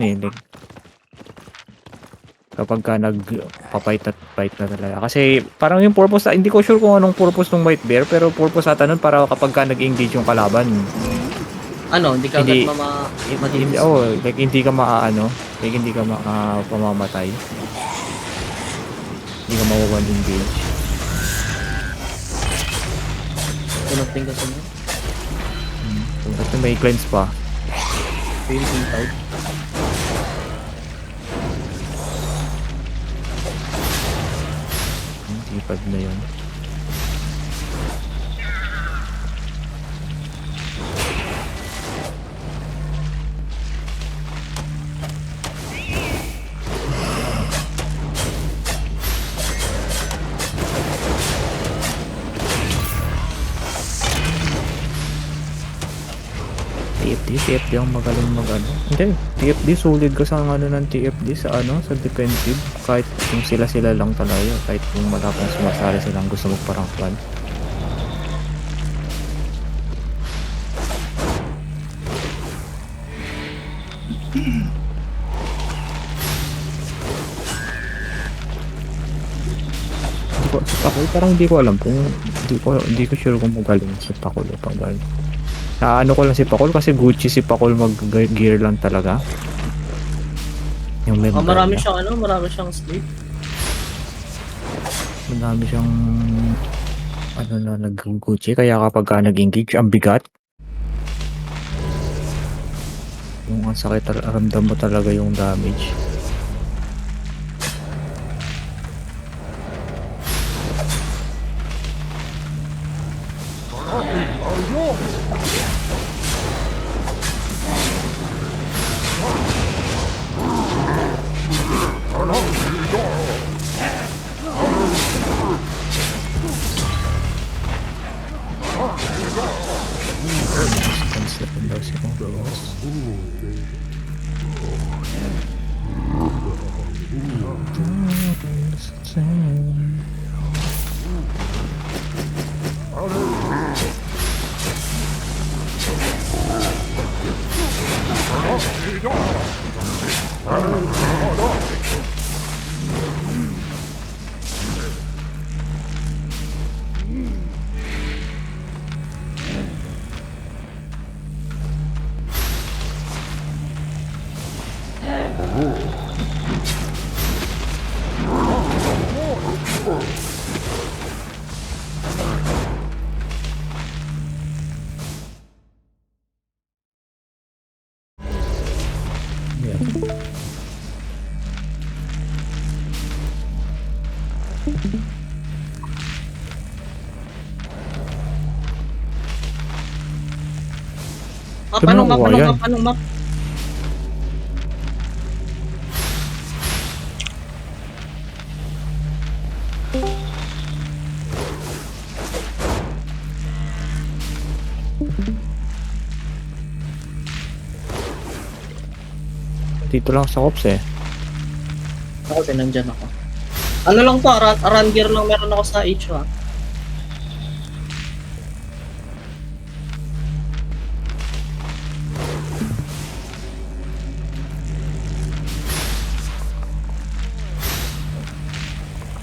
eh, like, kapag ka nagpa-fight at fight na talaga. Kasi parang yung purpose, hindi ko sure kung anong purpose ng White Bear, pero purpose ata nun para kapag ka nag-engage yung kalaban, Ano, hindi ka agad hindi, hindi, madidis. oh, like hindi ka maaano, like hindi ka makapamamatay. Hindi ka mawawan engage. Tunod-ting ka sa mo. Kasi may cleanse pa. Painting out. Tipad na yun. TFD ang magaling mag-ano. Hindi, TFD solid ka sa ano ng TFD sa ano, sa defensive. Kahit kung sila lang talaga, kahit kung wala pang sumasali silang gusto magparangklan. Sa Takol, parang hindi ko alam kung hindi ko sure kung magaling sa Takol o pag ano. Ano ko lang si Pakol kasi Gucci si Pakol mag-gear lang talaga. Yung member Marami niya. siyang marami siyang sleep. Marami siyang na nag-Gucci kaya kapag ka nag-engage ang bigat. Yung ang sakit, ramdam mo talaga yung damage. Anong map? Dito lang sa Ops eh. Ako, nandyan ako. Ano lang to, run gear lang meron ako sa H, ha?